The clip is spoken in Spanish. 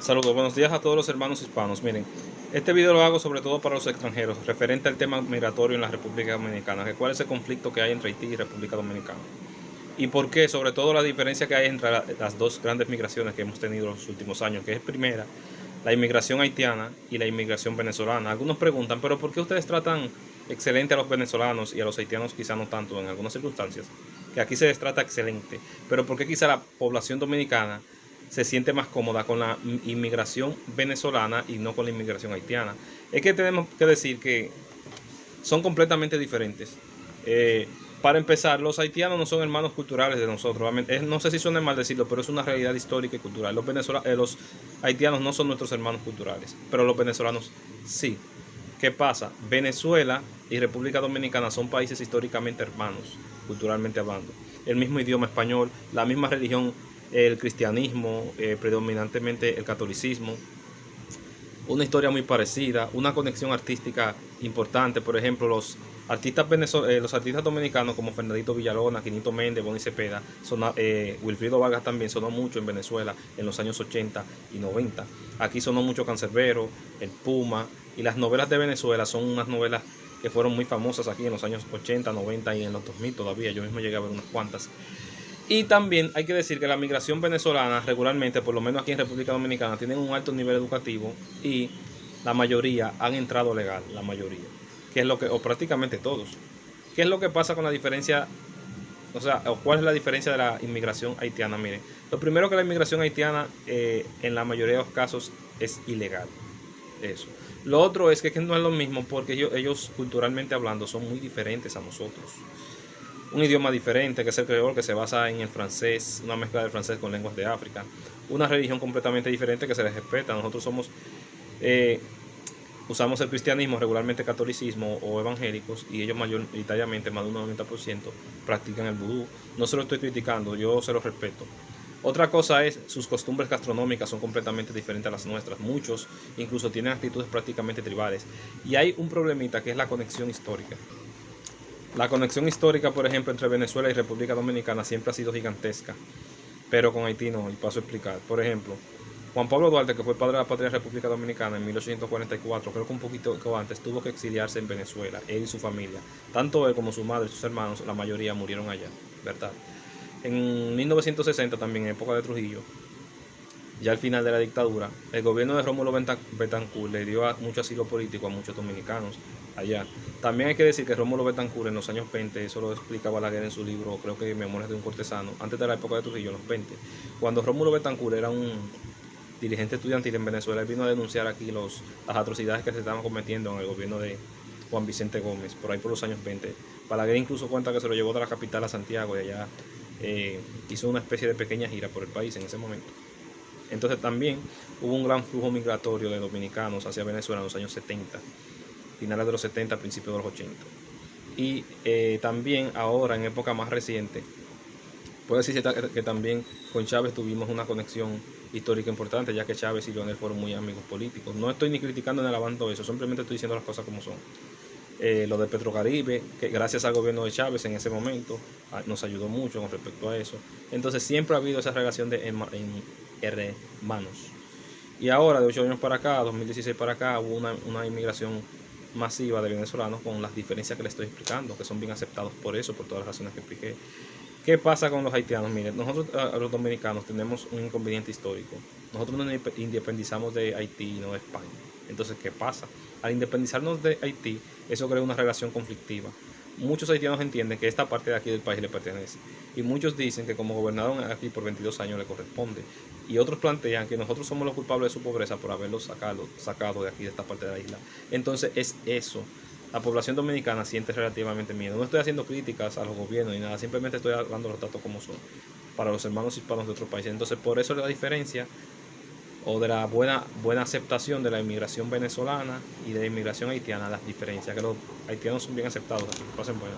Saludos, buenos días a todos los hermanos hispanos. Miren, este video lo hago sobre todo para los extranjeros, referente al tema migratorio en la República Dominicana, que cuál es el conflicto que hay entre Haití y República Dominicana. Y por qué, sobre todo la diferencia que hay entre las dos grandes migraciones que hemos tenido en los últimos años, que es primera, la inmigración haitiana y la inmigración venezolana. Algunos preguntan, pero ¿por qué ustedes tratan excelente a los venezolanos y a los haitianos quizá no tanto en algunas circunstancias? Que aquí se les trata excelente, pero ¿por qué quizá la población dominicana se siente más cómoda con la inmigración venezolana y no con la inmigración haitiana? Es que tenemos que decir que son completamente diferentes. Para empezar, los haitianos no son hermanos culturales de nosotros. No sé si suena mal decirlo, pero es una realidad histórica y cultural. Los haitianos no son nuestros hermanos culturales, pero los venezolanos sí. ¿Qué pasa? Venezuela y República Dominicana son países históricamente hermanos, culturalmente hablando. El mismo idioma español, la misma religión, el cristianismo, predominantemente el catolicismo, una historia muy parecida, una conexión artística importante. Por ejemplo, los artistas dominicanos como Fernandito Villalona, Quinito Méndez, Bonnie Cepeda, Wilfrido Vargas también sonó mucho en Venezuela en los años 80 y 90. Aquí sonó mucho Cancerbero, El Puma, y las novelas de Venezuela son unas novelas que fueron muy famosas aquí en los años 80, 90 y en los 2000 todavía. Yo mismo llegué a ver unas cuantas. Y también hay que decir que la migración venezolana regularmente, por lo menos aquí en República Dominicana, tienen un alto nivel educativo y la mayoría han entrado legal, la mayoría, que es lo que, o prácticamente todos. ¿Qué es lo que pasa con la diferencia? O sea, ¿cuál es la diferencia de la inmigración haitiana? Miren, lo primero que la inmigración haitiana en la mayoría de los casos es ilegal. Eso. Lo otro es que no es lo mismo porque ellos culturalmente hablando son muy diferentes a nosotros. Un idioma diferente que es el creol, que se basa en el francés, una mezcla del francés con lenguas de África. Una religión completamente diferente que se les respeta. Nosotros eh, usamos el cristianismo, regularmente catolicismo o evangélicos, y ellos mayoritariamente, más de un 90%, practican el vudú. No se lo estoy criticando, yo se lo respeto. Otra cosa es, sus costumbres gastronómicas son completamente diferentes a las nuestras. Muchos incluso tienen actitudes prácticamente tribales. Y hay un problemita que es la conexión histórica. La conexión histórica, por ejemplo, entre Venezuela y República Dominicana siempre ha sido gigantesca, pero con Haití no, y paso a explicar. Por ejemplo, Juan Pablo Duarte, que fue padre de la patria de la República Dominicana en 1844, creo que un poquito antes, tuvo que exiliarse en Venezuela, él y su familia. Tanto él como su madre y sus hermanos, la mayoría murieron allá, ¿verdad? En 1960, también en época de Trujillo, ya al final de la dictadura, el gobierno de Rómulo Betancourt le dio mucho asilo político a muchos dominicanos allá. También hay que decir que Rómulo Betancourt en los años 20, eso lo explica Balaguer en su libro, creo que Memorias de un cortesano, antes de la época de Trujillo, en los 20, cuando Rómulo Betancourt era un dirigente estudiantil en Venezuela, él vino a denunciar aquí las atrocidades que se estaban cometiendo en el gobierno de Juan Vicente Gómez, por ahí por los años 20. Balaguer incluso cuenta que se lo llevó de la capital a Santiago y allá hizo una especie de pequeña gira por el país en ese momento. Entonces también hubo un gran flujo migratorio de dominicanos hacia Venezuela en los años 70, finales de los 70, principios de los 80. Y también ahora, en época más reciente, puedo decir que también con Chávez tuvimos una conexión histórica importante, ya que Chávez y Leonel fueron muy amigos políticos. No estoy ni criticando ni alabando eso, simplemente estoy diciendo las cosas como son. Lo de Petrocaribe, que gracias al gobierno de Chávez en ese momento nos ayudó mucho con respecto a eso. Entonces siempre ha habido esa relación de hermanos. Y ahora, de 8 años para acá, 2016 para acá, hubo una inmigración masiva de venezolanos con las diferencias que les estoy explicando, que son bien aceptados por eso, por todas las razones que expliqué. ¿Qué pasa con los haitianos? Miren, nosotros los dominicanos tenemos un inconveniente histórico. Nosotros nos independizamos de Haití y no de España. Entonces, ¿qué pasa? Al independizarnos de Haití, eso crea una relación conflictiva. Muchos haitianos entienden que esta parte de aquí del país le pertenece. Y muchos dicen que como gobernaron aquí por 22 años le corresponde. Y otros plantean que nosotros somos los culpables de su pobreza por haberlos sacado de aquí, de esta parte de la isla. Entonces es eso. La población dominicana siente relativamente miedo. No estoy haciendo críticas a los gobiernos ni nada, simplemente estoy hablando los datos como son para los hermanos hispanos de otros países. Entonces, por eso la diferencia o de la buena aceptación de la inmigración venezolana y de la inmigración haitiana, las diferencias, que los haitianos son bien aceptados aquí. Pasen buenas.